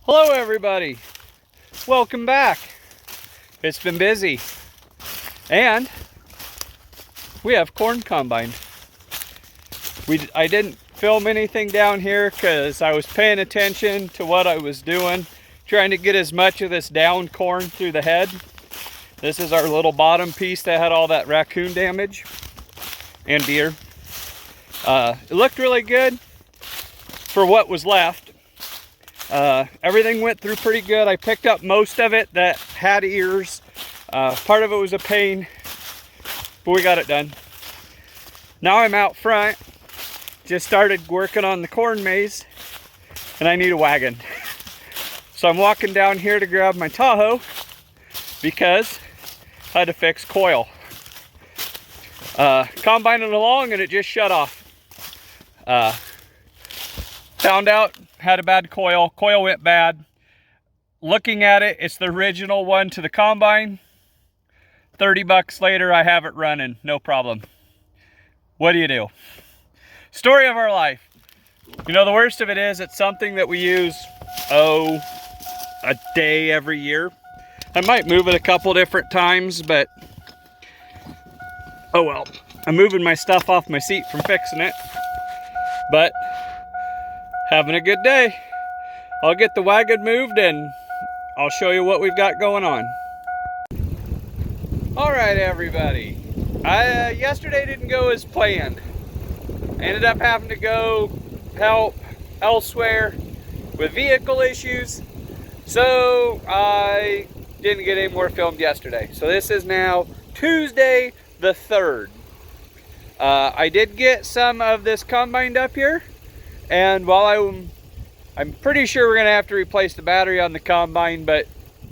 Hello everybody, welcome back. It's been busy and we have corn combine. I didn't film anything down here because I was paying attention to what I was doing, trying to get as much of this down corn through the head. This is our little bottom piece that had all that raccoon damage and deer. It looked really good for what was left. Everything went through pretty good. I picked up most of it that had ears. Part of it was a pain, but we got it done. Now I'm out front. Just started working on the corn maze, and I need a wagon. So I'm walking down here to grab my Tahoe because I had to fix coil. Combining along and it just shut off. Found out, had a bad coil. Coil went bad. Looking at it, it's the original one to the combine. 30 bucks later, I have it running, no problem. What do you do? Story of our life. You know, the worst of it is it's something that we use, a day every year. I might move it a couple different times, but oh well. I'm moving my stuff off my seat from fixing it, but having a good day. I'll get the wagon moved and I'll show you what we've got going on. All right, everybody. Yesterday didn't go as planned. Ended up having to go help elsewhere with vehicle issues. So I didn't get any more filmed yesterday. So this is now Tuesday the 3rd. I did get some of this combined up here. And while I'm pretty sure we're gonna have to replace the battery on the combine, but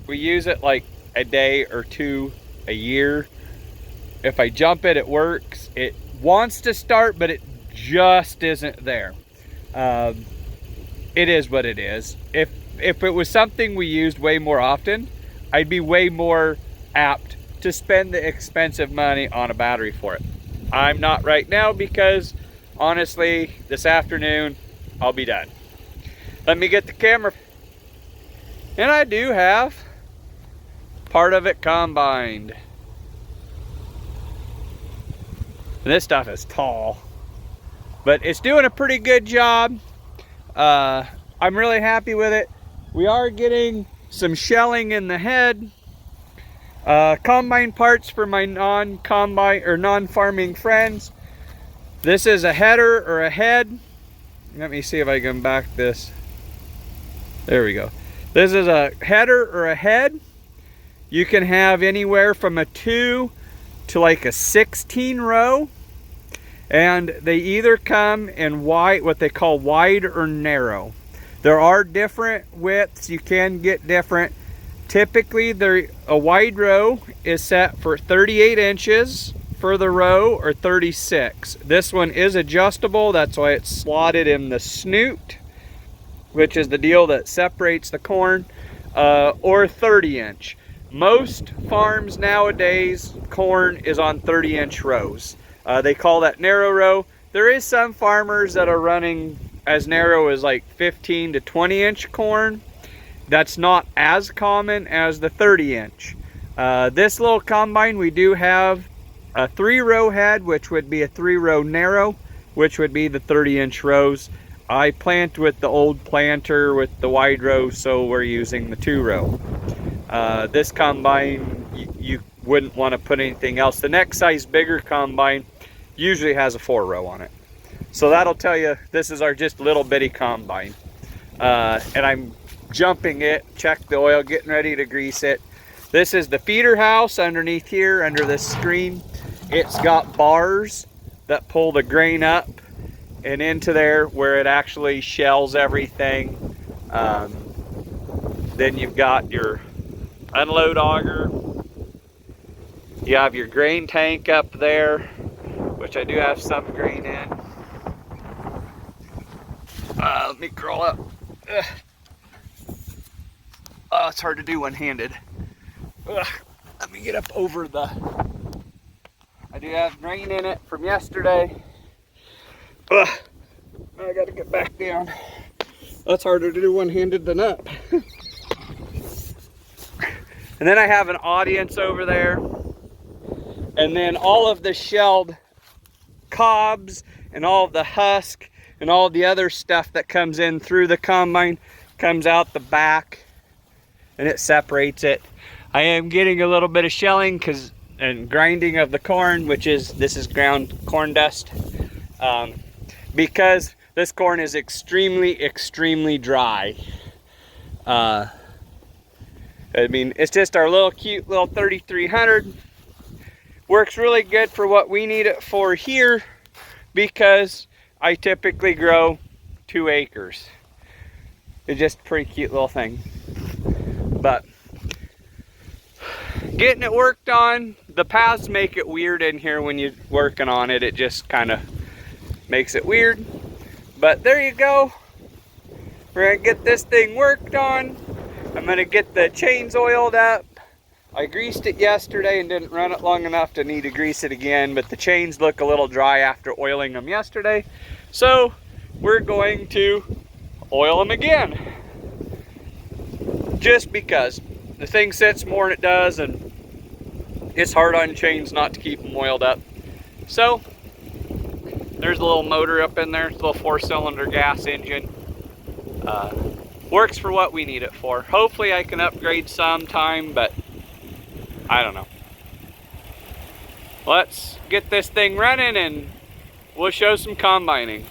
we use it like a day or two a year. If I jump it, it works. It wants to start, but it just isn't there. It is what it is. If it was something we used way more often, I'd be way more apt to spend the expensive money on a battery for it. I'm not right now because honestly, this afternoon, I'll be done. Let me get the camera. And I do have part of it combined. And this stuff is tall, but it's doing a pretty good job. I'm really happy with it. We are getting some shelling in the head. Combine parts for my non-combine or non-farming friends. This is a header or a head. Let me see if I can back this. There we go. This is a header or a head. You can have anywhere from a 2 to like a 16 row. And they either come in wide, what they call wide or narrow. There are different widths. You can get different. Typically, a wide row is set for 38 inches. For the row, or 36. This one is adjustable, that's why it's slotted in the snoot, which is the deal that separates the corn, or 30 inch. Most farms nowadays, corn is on 30-inch rows. They call that narrow row. There is some farmers that are running as narrow as like 15 to 20-inch corn. That's not as common as the 30-inch. This little combine, we do have a 3-row head, which would be a 3-row narrow, which would be the 30-inch rows. I plant with the old planter with the wide row, so we're using the 2-row. This combine, you wouldn't want to put anything else. The next size bigger combine usually has a 4-row on it. So that'll tell you this is our just little bitty combine. And I'm jumping it, check the oil, getting ready to grease it. This is the feeder house underneath here, under this screen. It's got bars that pull the grain up and into there where it actually shells everything. Then you've got your unload auger. You have your grain tank up there, which I do have some grain in. Let me crawl up. Ugh. Oh, it's hard to do one-handed. Let me get up over the... I do have grain in it from yesterday. I gotta get back down. That's harder to do one-handed than up. And then I have an audience over there. And then all of the shelled cobs and all of the husk and all the other stuff that comes in through the combine comes out the back and it separates it. I am getting a little bit of shelling and grinding of the corn, this is ground corn dust, because this corn is extremely dry. I mean, it's just our little cute little 3300. Works really good for what we need it for here, because I typically grow 2 acres. It's just a pretty cute little thing. But getting it worked on, the paths make it weird in here when you're working on it. It just kind of makes it weird. But there you go. We're gonna get this thing worked on. I'm gonna get the chains oiled up. I greased it yesterday and didn't run it long enough to need to grease it again, but the chains look a little dry after oiling them yesterday. So we're going to oil them again. Just because the thing sits more than it does, and it's hard on chains not to keep them oiled up. So there's a little motor up in there, it's a little 4-cylinder gas engine. Works for what we need it for. Hopefully I can upgrade sometime, but I don't know. Let's get this thing running and we'll show some combining.